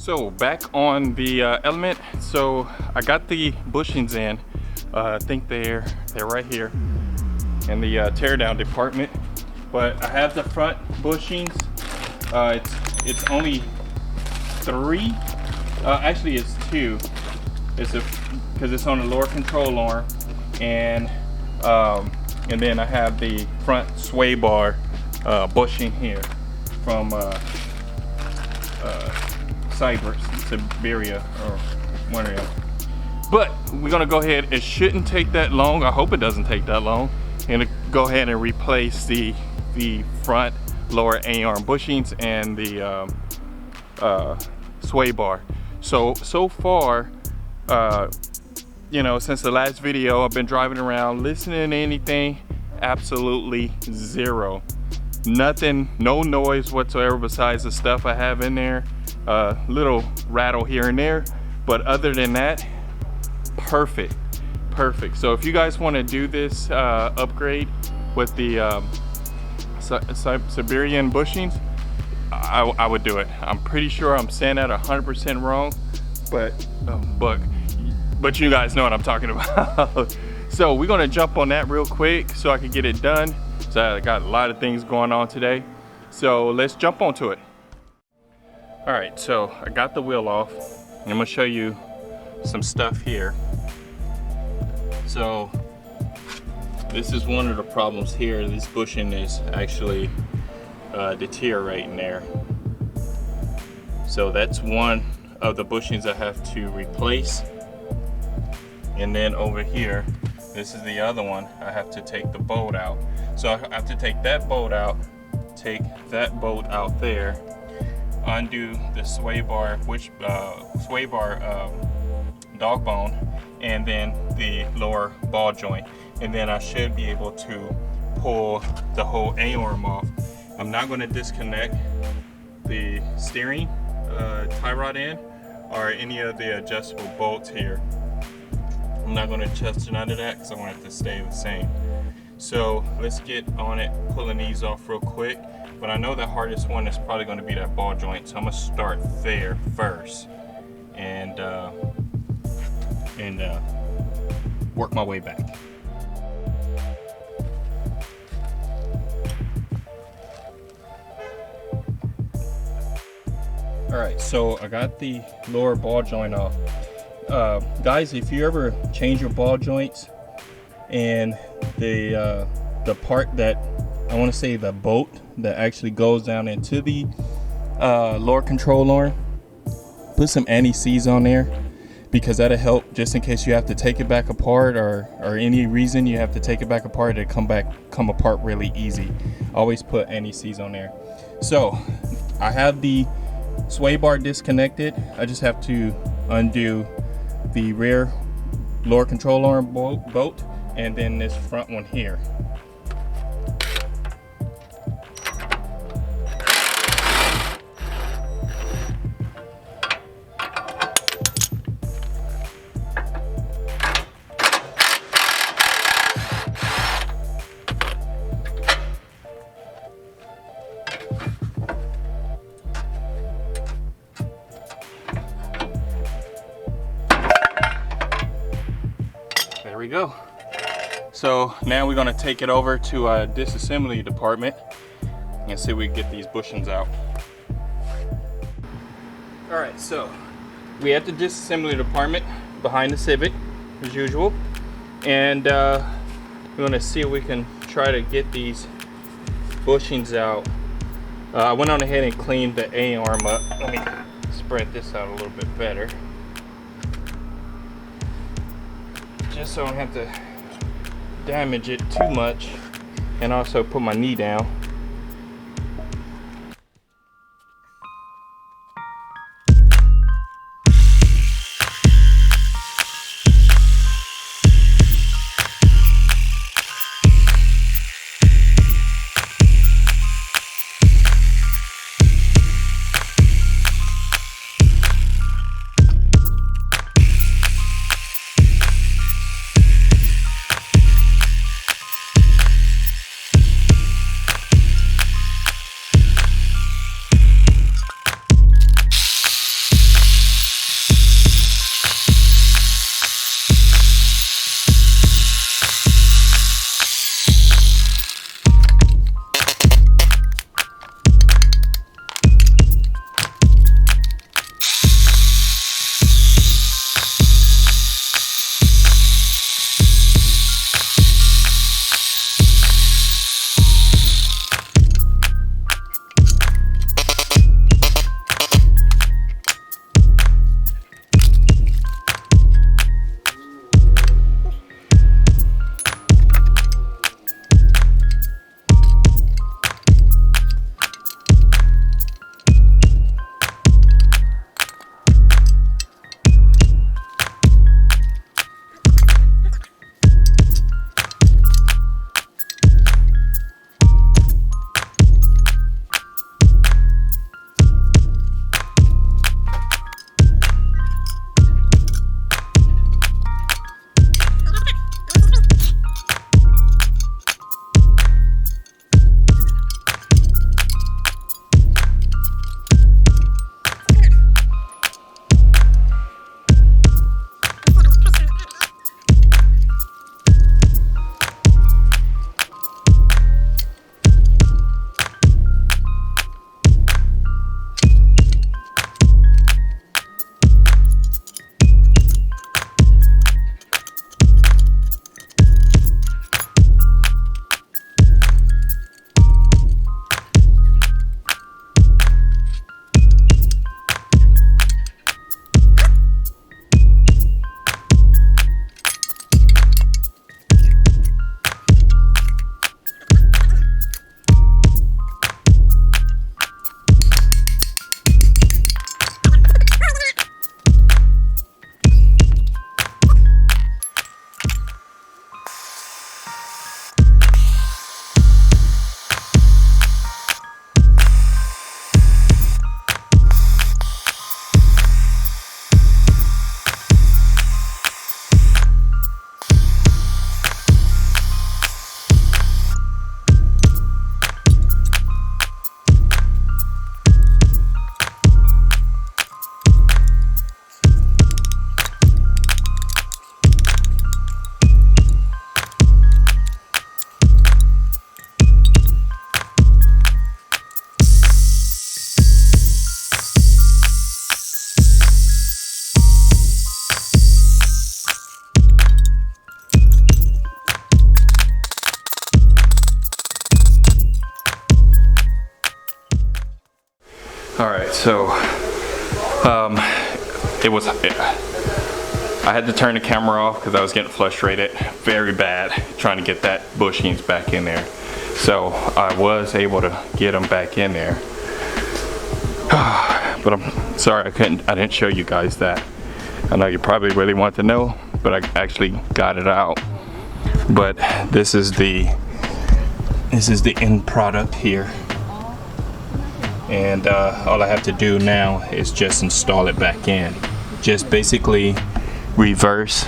So back on the Element, so I got the bushings in. I think they're right here in the teardown department. But I have the front bushings. It's only 3. Actually, it's 2. Because it's on the lower control arm, and then I have the front sway bar bushing here from Siberia or one of them. But we're gonna go ahead. It shouldn't take that long. I hope it doesn't take that long. And go ahead and replace the front lower A-arm bushings and the sway bar. So far, you know, since the last video, I've been driving around listening to anything. Absolutely zero. Nothing, no noise whatsoever besides the stuff I have in there. Little rattle here and there, but other than that, perfect. So if you guys want to do this upgrade with the Siberian bushings, I would do it. I'm pretty sure I'm saying that 100% wrong, but you guys know what I'm talking about. So we're gonna jump on that real quick so I can get it done. So I got a lot of things going on today. So let's jump onto it. All right, so I got the wheel off. And I'm gonna show you some stuff here. So this is one of the problems here. This bushing is actually deteriorating there. So that's one of the bushings I have to replace. And then over here, this is the other one. I have to take the bolt out. So I have to take that bolt out, take that bolt out there, undo the sway bar, dog bone, and then the lower ball joint. And then I should be able to pull the whole A-arm off. I'm not going to disconnect the steering tie rod end or any of the adjustable bolts here. I'm not going to touch none of that because I want it to stay the same. So let's get on it, pulling these off real quick. But I know the hardest one is probably going to be that ball joint, so I'm going to start there first and work my way back. All right, so I got the lower ball joint off. Guys, if you ever change your ball joints and the part that, I want to say the bolt that actually goes down into the lower control arm, put some anti-seize on there, because that'll help just in case you have to take it back apart or any reason you have to take it back apart, it'll come apart really easy. Always put anti-seize on there. So I have the sway bar disconnected. I just have to undo the rear lower control arm bolt and then this front one here. There we go. So now we're going to take it over to a disassembly department and see if we can get these bushings out. All right, so we at the disassembly department behind the Civic as usual, and we're going to see if we can try to get these bushings out. I went on ahead and cleaned the A-arm up. Let me spread this out a little bit better, just so I don't have to damage it too much, and also put my knee down. All right, so I had to turn the camera off because I was getting frustrated very bad trying to get that bushings back in there. So I was able to get them back in there. But I'm sorry I didn't show you guys that. I know you probably really want to know, but I actually got it out. But this is the end product here. And all I have to do now is just install it back in. Just basically reverse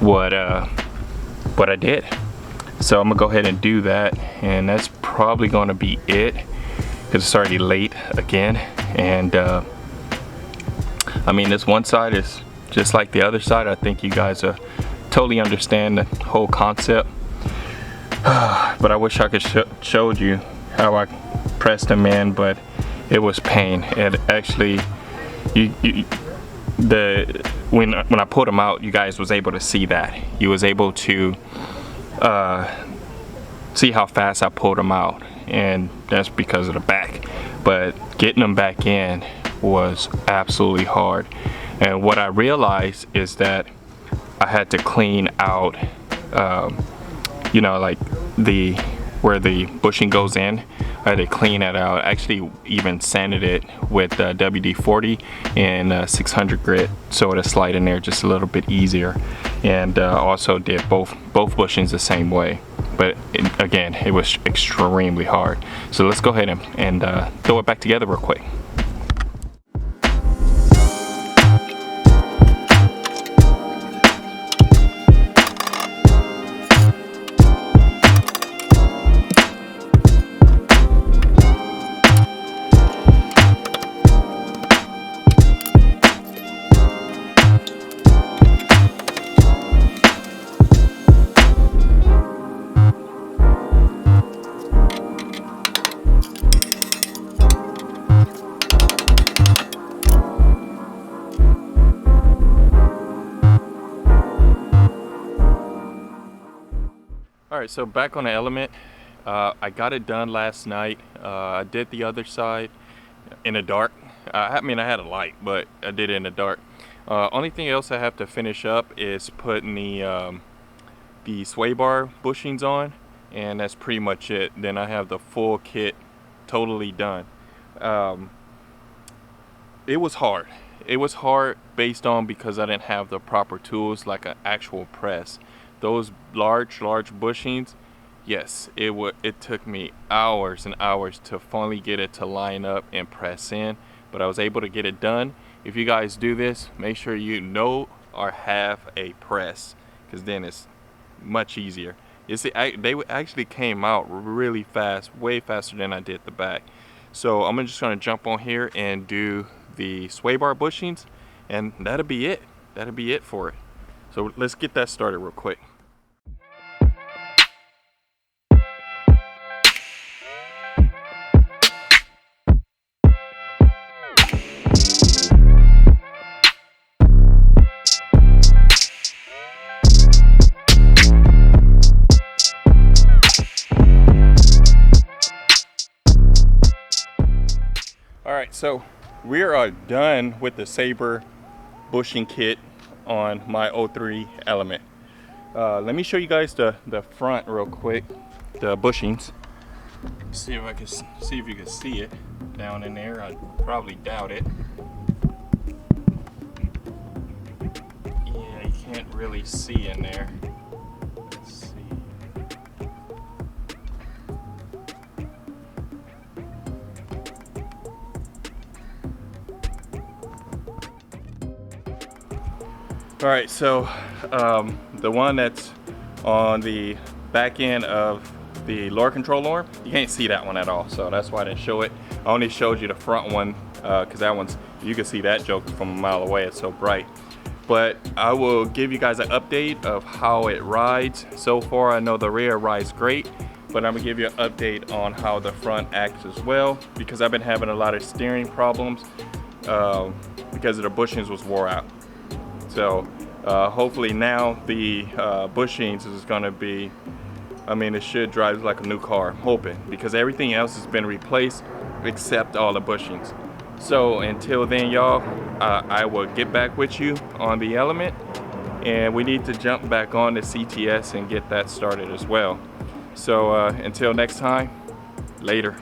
what I did. So I'm gonna go ahead and do that, and that's probably gonna be it because it's already late again. And I mean, this one side is just like the other side. I think you guys totally understand the whole concept. But I wish I could showed you how I pressed them in, but it was pain. It actually, when I pulled them out, you guys was able to see that. You was able to see how fast I pulled them out, and that's because of the back. But getting them back in was absolutely hard. And what I realized is that I had to clean out, you know, like where the bushing goes in. I had to clean it out. I actually even sanded it with WD-40 and 600 grit, so it'll slide in there just a little bit easier. And also did both bushings the same way. But again, it was extremely hard. So let's go ahead and throw it back together real quick. Alright, so back on the Element. I got it done last night. I did the other side in the dark. I mean, I had a light, but I did it in the dark. Only thing else I have to finish up is putting the sway bar bushings on, and that's pretty much it. Then I have the full kit totally done. It was hard. It was hard based on because I didn't have the proper tools like an actual press. Those large bushings, yes, it took me hours and hours to finally get it to line up and press in, but I was able to get it done. If you guys do this, make sure you know or have a press, because then it's much easier. You see, they actually came out really fast, way faster than I did the back. So I'm just gonna jump on here and do the sway bar bushings, and that'll be it. That'll be it for it. So let's get that started real quick. Alright, so we are done with the Saber bushing kit on my 03 Element. Let me show you guys the front real quick, the bushings. See if you can see it down in there. I probably doubt it. Yeah, you can't really see in there. Let's see. All right, so the one that's on the back end of the lower control arm, you can't see that one at all, so that's why I didn't show it. I only showed you the front one because that one's, you can see that joke from a mile away, it's so bright. But I will give you guys an update of how it rides. So far I know the rear rides great, but I'm gonna give you an update on how the front acts as well, because I've been having a lot of steering problems because the bushings was wore out. So hopefully now the bushings is gonna be, I mean, it should drive like a new car, I'm hoping, because everything else has been replaced except all the bushings. So until then, y'all, I will get back with you on the Element, and we need to jump back on the CTS and get that started as well. So until next time, later.